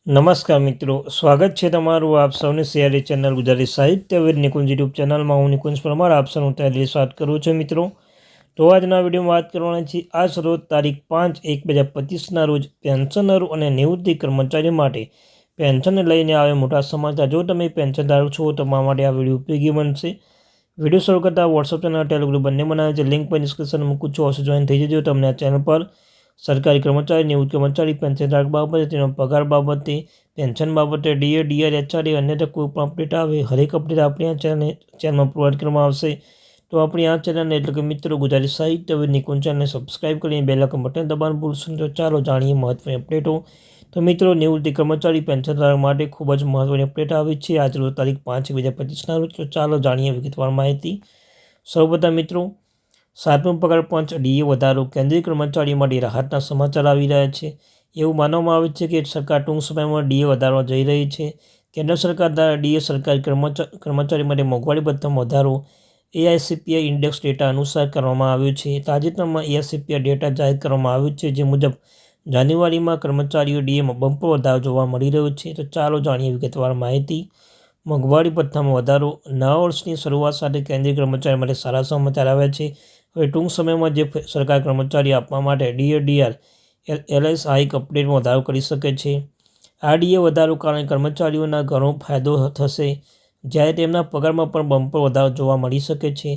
નમસ્કાર મિત્રો, સ્વાગત છે તમારું આપ સૌની સિયારી ચેનલ ગુજરાતી સાહિત્ય વિદ નિકુંજ યુટ્યુબ ચેનલમાં. હું નિકુંજ પરમાર આપ સૌનું તહેલી સ્વાગત કરું છું મિત્રો. તો આજના વિડીયોમાં વાત કરવાની છે. આજ રોજ તારીખ 5/1/2025ના રોજ પેન્શનરો અને નિવૃત્તિ કર્મચારીઓ માટે પેન્શનને લઈને આવે મોટા સમાચાર. જો તમે પેન્શનધારક છો તો તમારા માટે આ વિડીયો ઉપયોગી બનશે. વિડીયો શરૂ કરતાં વોટ્સઅપ ચેનલ ટેલિગ્રુપ બંને બનાવે છે, લિંક પર ડિસ્ક્રિપ્શન મૂકું છું, અવશ્ય જોઈન થઈ જજો. તમને આ ચેનલ પર સરકારી કર્મચારી, નિવૃત્ત કર્મચારી, પેન્શનધારક બાબતે, તેનો પગાર બાબતે, પેન્શન બાબતે, ડીએ, ડીઆર, એચઆરએ, અન્ય કોઈ પણ અપડેટ આવે, હરેક અપડેટ આપણી આ ચેનલમાં પ્રોવાઈડ કરવામાં આવશે. તો આપણી આ ચેનલને એટલે કે મિત્રો ગુજરાતી સાહિત્ય વિદ નિકુંજ ચેનલને સબસ્ક્રાઈબ કરીને બેલ આઇકન બટન દબાવવાનું ભૂલશો નહીં. તો ચાલો જાણીએ મહત્વની અપડેટો. તો મિત્રો, નિવૃત્તિ કર્મચારી પેન્શનધારક માટે ખૂબ જ મહત્વની અપડેટ આવી છે આજ રોજ તારીખ 5/2025ના રોજ. તો ચાલો જાણીએ વિગતવાર માહિતી. સૌપ્રથમ મિત્રો, 7મો પગાર પંચ ડીએ વધારો, કેન્દ્રીય કર્મચારીઓ માટે રાહતના સમાચાર આવી રહ્યા છે. એવું માનવામાં આવે છે કે સરકાર ટૂંક સમયમાં ડીએ વધારવા જઈ રહી છે. કેન્દ્ર સરકાર દ્વારા ડીએ સરકારી કર્મચારી માટે મોંઘવારી ભથ્થામાં વધારો એઆઈસીપીઆઈ ઇન્ડેક્સ ડેટા અનુસાર કરવામાં આવ્યો છે. તાજેતરમાં એઆઈસીપીઆઈ ડેટા જાહેર કરવામાં આવ્યો છે, જે મુજબ જાન્યુઆરીમાં કર્મચારીઓ ડીએમાં બમ્પર વધારો જોવા મળી રહ્યો છે. તો ચાલો જાણીએ વિગતવાર માહિતી. મોંઘવારી ભથ્થામાં વધારો. નવા વર્ષની શરૂઆત સાથે કેન્દ્રીય કર્મચારી માટે સારા સમાચાર આવ્યા છે. હવે ટૂંક સમયમાં જે સરકાર કર્મચારી આપવા માટે ડીએ, ડીઆર, એલઆઈસ હાઇક અપડેટમાં વધારો કરી શકે છે. આ ડીએ વધારો કારણે કર્મચારીઓના ઘણો ફાયદો થશે, જ્યારે તેમના પગારમાં પણ બમ્પર વધારો જોવા મળી શકે છે.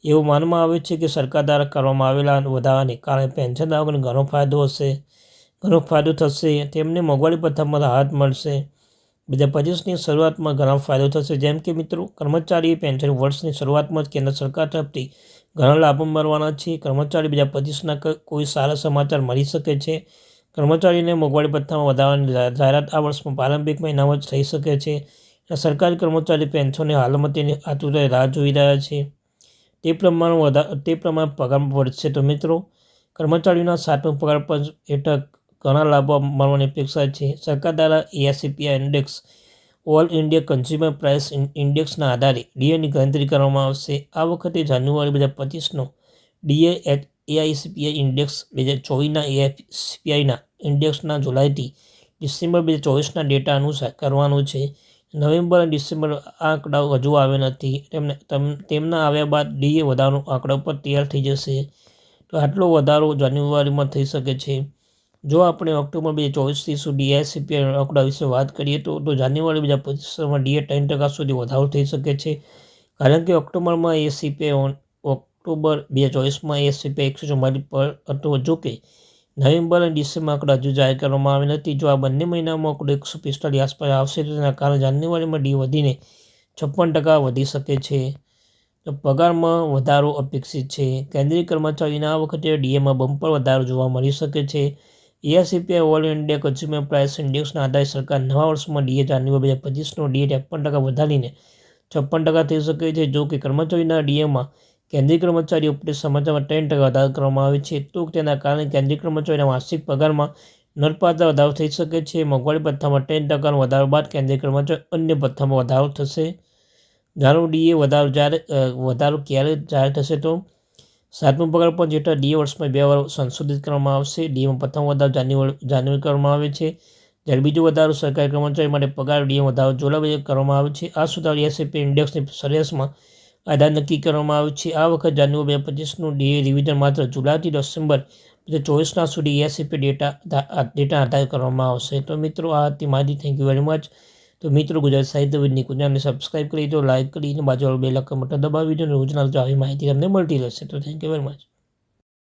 એવું માનવામાં આવે છે કે સરકાર દ્વારા કરવામાં આવેલા વધારાને કારણે પેન્શનધારકોને ઘણો ફાયદો થશે. તેમને મોંઘવારી ભથ્થામાં રાહત મળશે. 2025ની શરૂઆતમાં ઘણા ફાયદો થશે. જેમ કે મિત્રો, કર્મચારી પેન્શન વર્ષની શરૂઆતમાં જ કેન્દ્ર સરકાર તરફથી ઘણા લાભો મળવાના છે. કર્મચારી 2025ના કોઈ સારા સમાચાર મળી શકે છે. કર્મચારીને મોંઘવારી ભથ્થામાં વધારવાની જાહેરાત આ વર્ષમાં પ્રારંભિક મહિનામાં જ થઈ શકે છે. સરકારી કર્મચારી પેન્શનની હાલમાં તેની આતુરતાએ રાહ જોઈ રહ્યા છે. તે પ્રમાણે પગાર વધશે. તો મિત્રો, કર્મચારીઓના 7મા પગાર પંચ હેઠળ ઘણા લાભો મળવાની અપેક્ષા છે. સરકાર દ્વારા AICPI index, all India consumer price ઇન્ડેક્સના આધારે ડીએની ગણતરી કરવામાં આવશે. આ વખતે જાન્યુઆરી 2025નો ડીએ એઆઈસીપીઆઈ ઇન્ડેક્સ 2024ના એઆઈસીપીઆઈના ઇન્ડેક્સના જુલાઈથી ડિસેમ્બર 2024ના ડેટા અનુસાર કરવાનું છે. નવેમ્બર અને ડિસેમ્બર આંકડાઓ હજુ આવ્યા નથી. તેમના આવ્યા બાદ ડીએ વધારાનો આંકડો પર તૈયાર થઈ જશે. તો આટલો વધારો જાન્યુઆરીમાં થઈ શકે છે. જો આપણે ઓક્ટોબર 2024 સુધી એઆઈસીપીઆઈ આંકડા વિશે વાત કરીએ તો જાન્યુઆરી 2025માં ડીએ 3% સુધી વધારો થઈ શકે છે. કારણ કે ઓક્ટોબર 2024માં એઆઈસીપીઆઈ 144 પર હતો. જો કે નવેમ્બર અને ડિસેમ્બર આંકડા હજુ જાહેર કરવામાં આવ્યા નથી. જો આ બંને મહિનામાં આંકડો 145 આસપાસ આવશે તો તેના કારણે જાન્યુઆરીમાં ડીએ વધીને 56% વધી શકે છે. તો પગારમાં વધારો અપેક્ષિત છે. કેન્દ્રીય કર્મચારીઓના આ વખતે ડીએમાં બમ્પર વધારો જોવા મળી શકે છે. AICPI all India consumer price ઇન્ડેક્સના આધારે સરકાર નવા વર્ષમાં ડીએ જાન્યુઆરી 2025નો ડીએ 53% વધારીને 56% થઈ શકે છે. જો કે કર્મચારીના ડીએમાં કેન્દ્રીય કર્મચારી ઉપડેટ સમાચારમાં 3% વધારો કરવામાં આવે છે. તો તેના કારણે કેન્દ્રીય કર્મચારીના વાર્ષિક પગારમાં નોંધપાત્ર વધારો થઈ શકે છે. મોંઘવારી ભથ્થામાં 10%નો વધારો બાદ કેન્દ્રીય કર્મચારી અન્ય ભથ્થામાં વધારો થશે. જાણો ડીએ વધારો ક્યારે જાહેર થશે. તો 7મો પગાર પંચ હેઠળ ડીએ વર્ષમાં 2 વાર સંશોધિત કરવામાં આવશે. ડીએમાં પ્રથમ વધારો જાન્યુઆરી કરવામાં આવે છે, જ્યારે બીજો વધારો સરકારી કર્મચારી માટે પગાર ડીએ વધારો જુલાઈ કરવામાં આવે છે. આ સુધારો એઆઈસીપીઆઈ ઇન્ડેક્સની સરેરાશમાં આધાર નક્કી કરવામાં આવે છે. આ વખત જાન્યુઆરી 2025નું ડીએ રિવિઝન માત્ર જુલાઈથી ડિસેમ્બર 2024ના સુધી એઆઈસીપીઆઈ ડેટા આધારે કરવામાં આવશે. તો મિત્રો, આ હતી માહિતી. Thank you very much. તો મિત્રો, ગુજરાતી સાહિત્ય વિદ નિકુંજ ચેનલને સબસ્ક્રાઈબ કરી દો, લાઇક કરીને બાજુવાળું બેલ આઇકન બટન દબાવી દો. રોજના રોજ આવી માહિતી તમને મળતી રહેશે. તો થેન્ક યુ વેરી મચ.